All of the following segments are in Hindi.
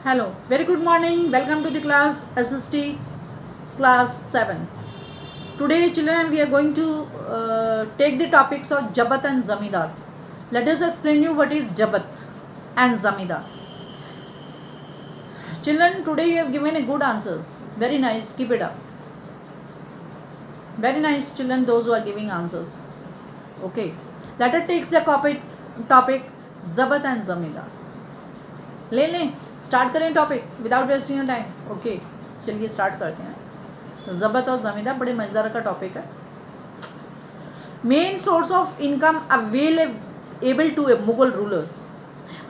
Hello, very good morning. Welcome to the class SST class 7. Today, children, we are going to take the topics of Jabat and Zamidar. Let us explain you what is Jabat and Zamidar. Children, today you have given a good answers. Very nice. Keep it up. Very nice, children, those who are giving answers. Okay. Let us take the topic Jabat and Zamidar. ले लें, स्टार्ट करें topic without wasting time. Okay, चलिए स्टार्ट करते हैं. ज़बत और ज़मींदार बड़े मज़ेदार का टॉपिक है. Main source of income available to Mughal rulers.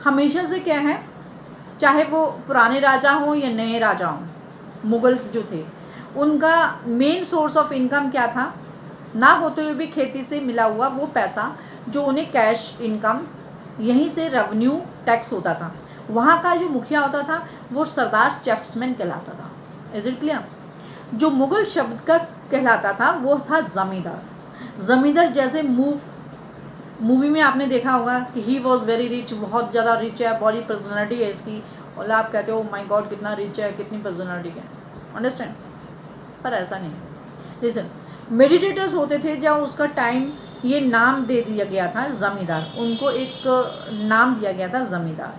हमेशा से क्या है, चाहे वो पुराने राजा हों या नए राजा हों, मुगल्स जो थे उनका मेन सोर्स ऑफ इनकम क्या था, ना होते हुए भी खेती से मिला हुआ वो पैसा जो उन्हें कैश इनकम, यहीं से रेवेन्यू टैक्स होता था. वहाँ का जो मुखिया होता था वो सरदार चेफ्ट्समैन कहलाता था. Is it clear? जो मुगल शब्द का कहलाता था वो था ज़मींदार. ज़मींदार जैसे मूवी में आपने देखा होगा कि ही वॉज वेरी रिच, बहुत ज़्यादा रिच है, बड़ी पर्सनैलिटी है इसकी, और आप कहते हो माय गॉड कितना रिच है, कितनी पर्सनैलिटी है. अंडरस्टैंड? पर ऐसा नहीं. लिसन, मेडिटेटर्स होते थे जब उसका टाइम ये नाम दे दिया गया था ज़मींदार, उनको एक नाम दिया गया था ज़मींदार.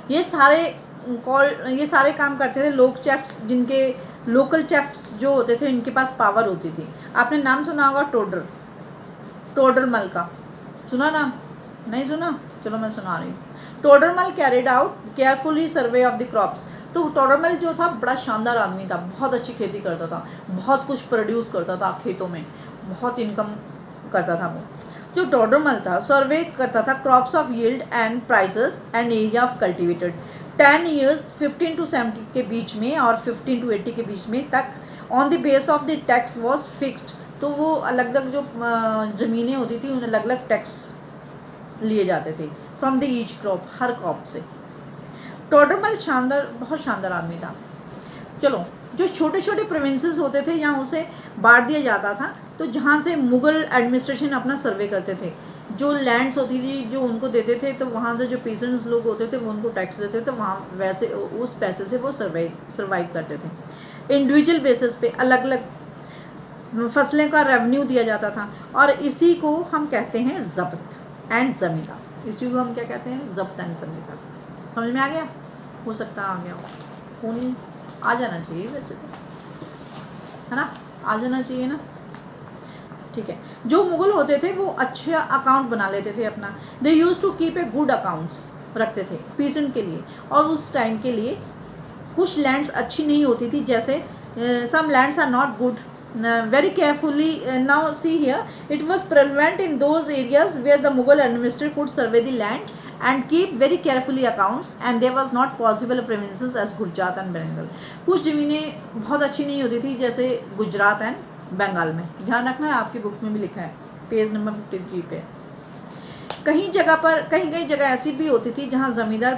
ये सारे काम करते थे लोग चेफ्ट्स, जिनके लोकल चेफ्ट्स जो होते थे इनके पास पावर होती थी. आपने नाम सुना होगा टोडरमल का. सुना नाम? नहीं सुना? चलो मैं सुना रही हूँ. Todarmal carried out carefully survey of the crops. तो टोडरमल जो था बड़ा शानदार आदमी था, बहुत अच्छी खेती करता था, बहुत कुछ प्रोड्यूस करता था खेतों में, बहुत इनकम करता था वो. जो टोडरमल था सर्वे करता था crops of yield and prices and area of cultivated. 10 years 15 to 70 के बीच में और 15 to 80 के बीच में तक on the base of the tax was fixed. तो वो अलग अलग जो ज़मीनें होती थी उन्हें अलग अलग टैक्स लिए जाते थे from the each crop, her crop से. टोडरमल शानदार, बहुत शानदार आदमी था. चलो, जो छोटे छोटे प्रोविंसेस होते थे यहाँ उसे बांट दिया जाता था. तो जहाँ से मुग़ल एडमिनिस्ट्रेशन अपना सर्वे करते थे, जो लैंड्स होती थी जो उनको देते थे, तो वहाँ से जो पेशेंट्स लोग होते थे वो उनको टैक्स देते थे. वहाँ वैसे उस पैसे से वो सर्वाइव करते थे. इंडिविजुअल बेसिस पे अलग अलग फसलें का रेवेन्यू दिया जाता था. और इसी को हम कहते हैं ज़ब्त एंड ज़मींदार. इसी को हम क्या कहते हैं? ज़ब्त एंड ज़मींदार. समझ में आ गया? हो सकता है आ गया हो, नहीं आ जाना चाहिए वैसे तो, है ना? आ जाना चाहिए ना. ठीक है. जो मुगल होते थे वो अच्छे अकाउंट बना लेते थे अपना. They used to keep a good accounts रखते थे पीसेंट के लिए. और उस टाइम के लिए कुछ लैंड्स अच्छी नहीं होती थी, जैसे some lands are not good. Very carefully now see here it was prevalent in those areas where the Mughal administrator could survey the land and keep very carefully accounts and there was not possible provinces as Gujarat and Bengal. कुछ ज़मीनें बहुत अच्छी नहीं होती थी जैसे गुजरात एंड बंगाल में. ध्यान रखना है, आपकी बुक में भी लिखा है पेज नंबर 53 पे. कहीं जगह ऐसी भी होती थी जहाँ ज़मींदार,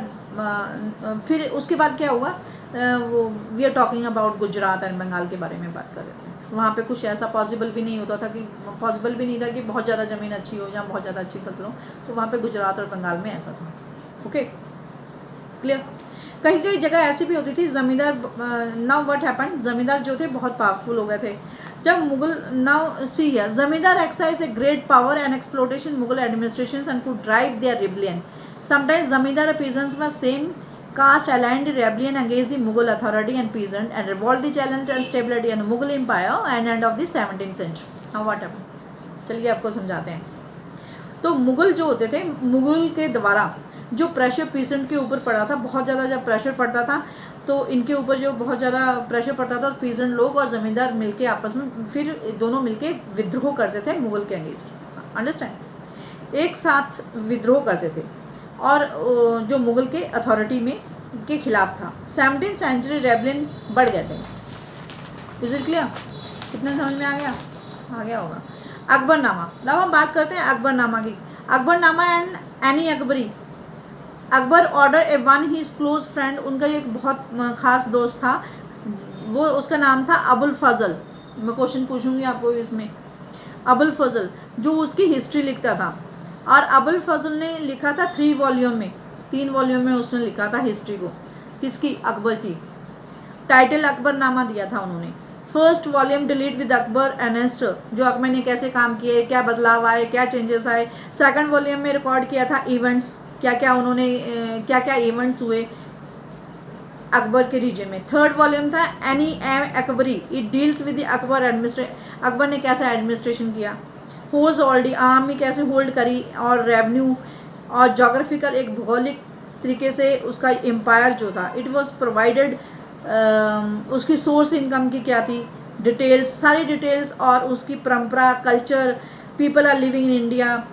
फिर उसके बाद क्या हुआ, वो we are talking about Gujarat and Bengal के बारे में बात कर रहे थे. वहाँ पे कुछ ऐसा पॉसिबल भी नहीं होता था कि बहुत ज़्यादा ज़मीन अच्छी हो या बहुत ज़्यादा अच्छी फसल हो. तो वहाँ पे गुजरात और बंगाल में ऐसा था. Okay, clear? कहीं जगह ऐसी भी होती थी ज़मींदार. नाउ व्हाट हैपन, ज़मींदार जो थे बहुत पावरफुल हो गए थे जब Mughal. Now see here, zamindar exercise a great power and exploitation Mughal administration and could drive their rebellion. Sometimes zamindar peasants were same caste aligned rebellion against the Mughal authority and peasant and revolt the challenge and stability and Mughal empire and end of the 17th century. Now what happened? चलिए आपको समझाते हैं. तो मुगल जो होते थे, मुगल के द्वारा जो प्रेशर पीसेंट के ऊपर पड़ा था, बहुत ज़्यादा जब प्रेशर पड़ता था तो इनके ऊपर जो बहुत ज़्यादा प्रेशर पड़ता था, पीसेंट लोग और ज़मींदार मिलके आपस में फिर दोनों मिलके विद्रोह करते थे मुगल के अगेंस्ट. अंडरस्टैंड? एक साथ विद्रोह करते थे और जो मुगल के अथॉरिटी में के खिलाफ था. 17th सेंचुरी रेबलियन बढ़ गए थे. Is it clear? कितना समझ में आ गया? आ गया होगा. अकबरनामा. अब हम बात करते हैं अकबरनामा की. Akbarnama and any Akbari. Akbar order A one he close friend. उनका एक बहुत खास दोस्त था, वो उसका नाम था अबुल फजल. मैं क्वेश्चन पूछूंगी आपको इसमें. अबुल फजल जो उसकी हिस्ट्री लिखता था, और अबुल फजल ने लिखा था 3 वॉल्यूम में. 3 वॉल्यूम में उसने लिखा था हिस्ट्री को, किसकी, अकबर की। टाइटल अकबरनामा दिया था उन्होंने। First volume delete with Akbar ancestors, जो अकबर ने कैसे काम किए, क्या बदलाव आए, क्या चेंजेस आए। सेकंड वॉल्यूम में रिकॉर्ड किया था इवेंट्स, क्या क्या उन्होंने क्या क्या इवेंट्स हुए अकबर के रीजन में। थर्ड वॉल्यूम था any Akbari, it deals with the Akbar administration, Akbar ने कैसे एडमिनिस्ट्रेशन किया, होज ऑलरेडी आर्मी कैसे होल्ड करी, और रेवेन्यू और जोग्राफिकल एक भौगोलिक तरीके से उसका एम्पायर जो था, इट वाज प्रोवाइडेड, उसकी सोर्स इनकम की क्या थी, डिटेल्स, सारी डिटेल्स, और उसकी परंपरा, culture, people are living in India,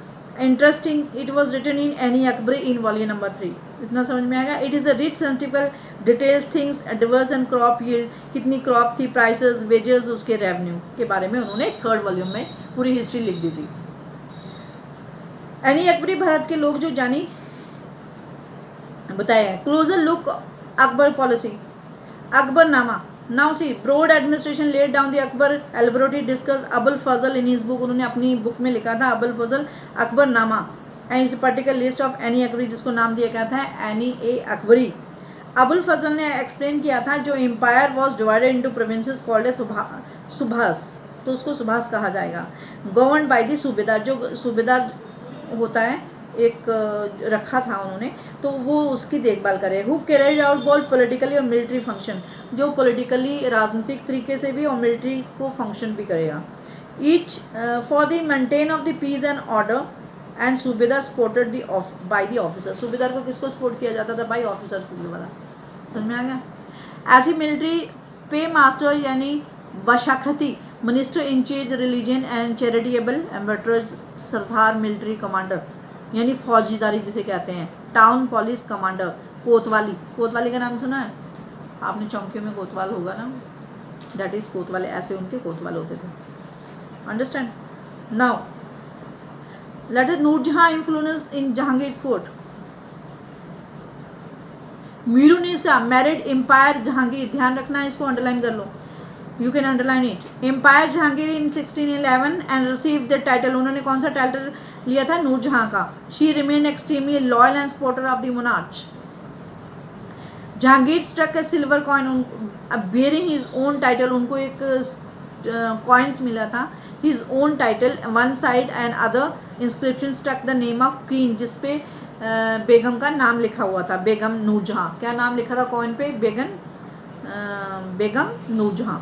interesting. It was written in Ain Akbari in volume number 3। इतना समझ में आएगा। It is a rich sensible details things diverse and crop yield, कितनी क्रॉप थी, प्राइसेस, वेजेस, उसके रेवेन्यू के बारे में उन्होंने थर्ड वॉल्यूम में पूरी हिस्ट्री लिख दी थी। एनी अकबरी भारत के लोग जो जानी बताए हैं। Closer look Akbar policy, Akbarnama. Now see broad administration laid down the Akbar elaborately discuss Abul Fazl in his book, उन्होंने अपनी बुक में लिखा था Abul Fazl Akbarnama and is particular list of Ain Akbari, जिसको नाम दिया गया था एनी ए अकबरी। अबुल फजल ने एक्सप्लेन किया था जो empire was divided into provinces called a Subah, तो उसको सुभाष कहा जाएगा। गवर्न बाय द सूबेदार, जो सूबेदार होता है एक रखा था उन्होंने, तो वो उसकी देखभाल करे। हु कैरिड आउट बोल पॉलिटिकली और मिलिट्री फंक्शन, जो पॉलिटिकली राजनीतिक तरीके से भी और मिलिट्री को फंक्शन भी करेगा। Each for the maintain of the peace and order and subedar supported by the officer, subedar को किसको सपोर्ट किया जाता था, बाई ऑफिसर के द्वारा। समझ में आ गया। ऐसी मिलिट्री पे मास्टर यानी बशाखती, minister in charge religion and charitable ambassadors, Sadr military commander यानी फौजीदारी जिसे कहते हैं। टाउन पुलिस कमांडर, कोतवाली, कोतवाली का नाम सुना है आपने, चौकियों में कोतवाल होगा ना, दैट इज कोतवाल, ऐसे उनके कोतवाल होते थे। Understand. Now let us Nurjahan influence in Jahangir court. Mehrunnisa married empire Jahangir, ध्यान रखना है, इसको अंडरलाइन कर लो, you can underline it. Empire Jahangir in 1611 and receive the title, उन्होंने कौन सा टाइटल लिया था, नूरजहां का। She remain extremely loyal and supporter of the monarch. Jahangir struck a silver coin bearing his own title, उनको एक कॉइन्स मिला था, his own title, one side and other inscription struck the name of queen, जिसपे बेगम का नाम लिखा हुआ था, बेगम नूरजहां। क्या नाम लिखा था कॉइन पे, बेगम Noor Jahan.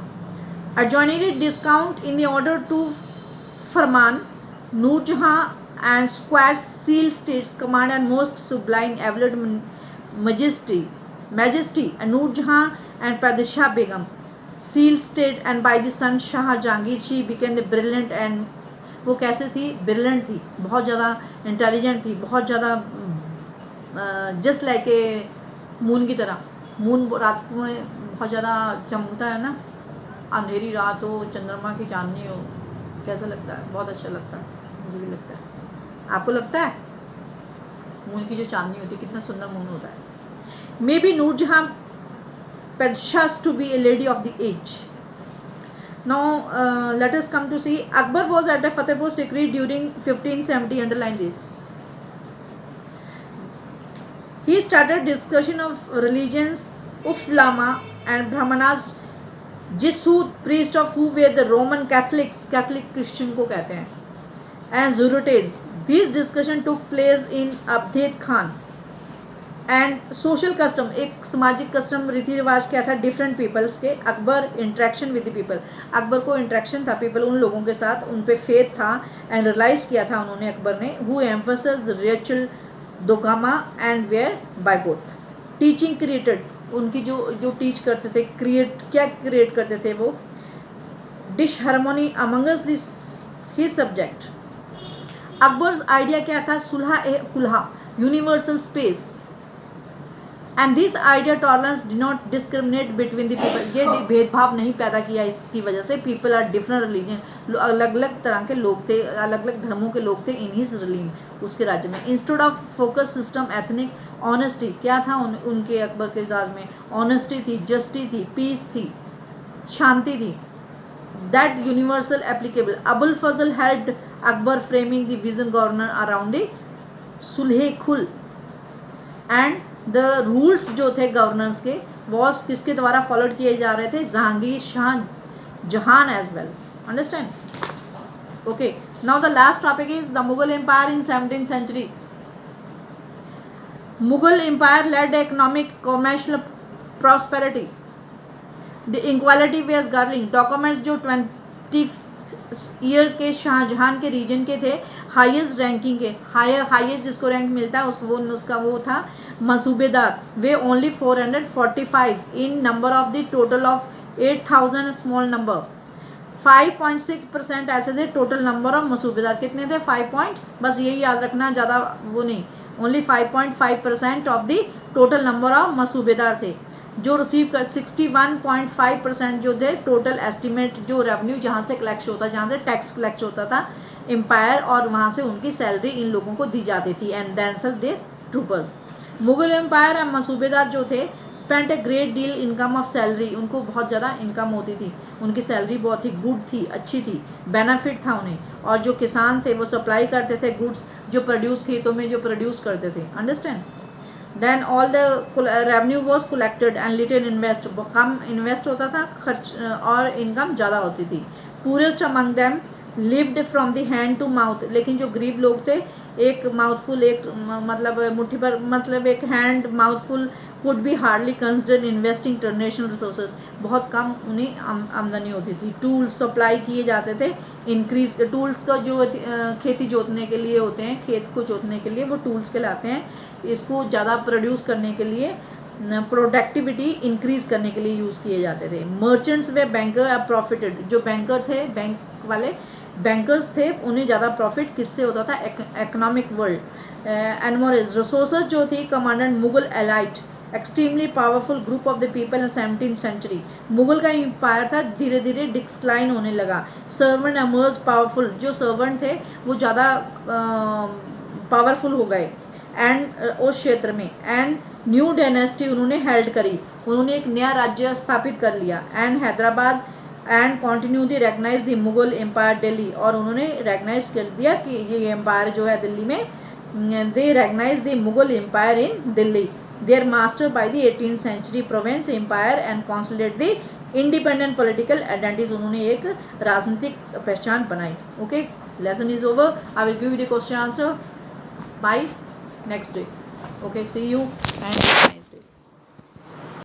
Adjoining discount in the order to Farman, Nurjahan and Square Seal States command and most sublime avowed majesty and Nurjahan and Padishah Begum Seal State and by the son Shah Jahangir she became the brilliant and वो कैसे थी, ब्रिलियंट थी, बहुत ज़्यादा इंटेलिजेंट थी, बहुत ज़्यादा जस्ट लाइक ए मून की तरह। मून रात में बहुत ज़्यादा चमकता है ना, अंधेरी रात हो, चंद्रमा की चांदनी हो, कैसा लगता है, बहुत अच्छा लगता है, मुझे भी लगता है। आपको लगता है मून की जो चांदनी होती है कितना सुंदर मून होता है। May be Nurjahan poses to be a lady of the age. Now let us come to see Akbar was at the Fatehpur Sikri during 1570, underline this. He started discussion of religions, Uflama and Brahmanas, Jesuit priest of who were the Roman Catholics, Catholic Christian को कहते हैं, and Zoroastrians. These discussion took place in Abdhed Khan. And social custom, एक सामाजिक कस्टम, रीति रिवाज क्या था, डिफरेंट पीपल्स के। Akbar interaction with the people, Akbar को इंट्रैक्शन था पीपल, उन लोगों के साथ, उन पे फेथ था एंड रियलाइज किया था उन्होंने अकबर ने। Who emphasize ritual dogma and where by both. Teaching created, उनकी जो टीच करते थे, क्या क्रिएट करते थे वो, this harmony amongst this his subject. Akbar's idea क्या था, Sulh e Kul, universal space, and this idea tolerance did not discriminate between the people, ये भेदभाव नहीं पैदा किया इसकी वजह से। पीपल आर डिफरेंट रिलीजन, अलग अलग तरह के लोग थे, अलग अलग धर्मों के लोग थे इन हिज रिलीजन, उसके राज्य में। Instead of focus system ethnic honesty, क्या था उनके अकबर के राज में, ऑनेस्टी थी, जस्टिस थी, पीस थी, शांति थी, that universal applicable. Abul Fazl held Akbar framing the vision governor around the Sulh Kul and the rules जो थे गवर्नेंस के वॉज किसके द्वारा फॉलोड किए जा रहे थे, Jahangir Shah Jahan as well. Understand. Okay, now the last topic is the Mughal Empire in 17th century. Mughal Empire led economic commercial prosperity. The equality base गर्लिंग डॉक्यूमेंट्स जो 20 ईयर के शाहजहां के रीजन के थे, हाईएस्ट रैंकिंग के, हाईएस्ट जिसको रैंक मिलता है उसको उसका वो था मसूबेदार. They only 445 in number of the total of 8000 small number. 5.6% ऐसे थे टोटल नंबर ऑफ मसूबेदार. कितने थे? 5 बस यही याद रखना, ज़्यादा वो नहीं. Only 5.5% of the total number of मसूबेदार थे जो रिसीव कर. 61.5% जो थे टोटल एस्टिमेट जो रेवेन्यू जहाँ से कलेक्ट होता, जहाँ से टैक्स कलेक्ट होता था एम्पायर, और वहाँ से उनकी सैलरी इन लोगों को दी जाती थी. And then they troopers. Mughal empire और मसूबेदार जो थे spent a great deal income of salary. उनको बहुत ज़्यादा इनकम होती थी, उनकी सैलरी बहुत ही गुड थी, अच्छी थी, बेनिफिट था उन्हें. और जो किसान थे वो सप्लाई करते थे गुड्स जो प्रोड्यूस खेतों में जो प्रोड्यूस करते थे. Understand. Then all the revenue was collected and little invest. कम इन्वेस्ट होता था, खर्च और इनकम ज़्यादा होती थी. Poorest among them lived from the hand to mouth. लेकिन जो गरीब लोग थे, एक माउथफुल, एक मतलब मुट्ठी पर, मतलब एक hand mouthful could be hardly consider investing international resources. बहुत कम उन्हें आमदनी होती थी. टूल्स सप्लाई किए जाते थे. इंक्रीज टूल्स का जो खेती जोतने के लिए होते हैं, खेत को जोतने के लिए वो टूल्स कहलाते हैं. इसको ज़्यादा प्रोड्यूस करने के लिए, प्रोडक्टिविटी इंक्रीज करने के लिए यूज़ किए जाते थे. मर्चेंट्स वे बैंकर आर प्रॉफिटेड. जो बैंकर थे, बैंक वाले बैंकर्स थे, उन्हें ज़्यादा प्रॉफिट किससे होता था? Economic world. एनमोरेज रिसोर्सेज जो थी commanded Mughal elite extremely powerful group of the people in 17th century. Mughal का एम्पायर था धीरे धीरे डिक्लाइन होने लगा. Servant emerge powerful. जो सर्वेंट थे वो ज़्यादा पावरफुल हो गए एंड उस क्षेत्र में. एंड न्यू डायनेस्टी उन्होंने हेल्ड करी. उन्होंने एक नया राज्य स्थापित कर लिया. And Hyderabad and continue the recognize the Mughal empire Delhi. और उन्होंने रेगनाइज कर दिया कि ये एम्पायर जो है दिल्ली में, they recognize the Mughal empire in Delhi. Their master by the 18th century province empire and consolidate the independent political identities. उन्होंने एक राजनीतिक पहचान बनाई. Okay, lesson is over. I will give you the question answer by next day. Okay, see you and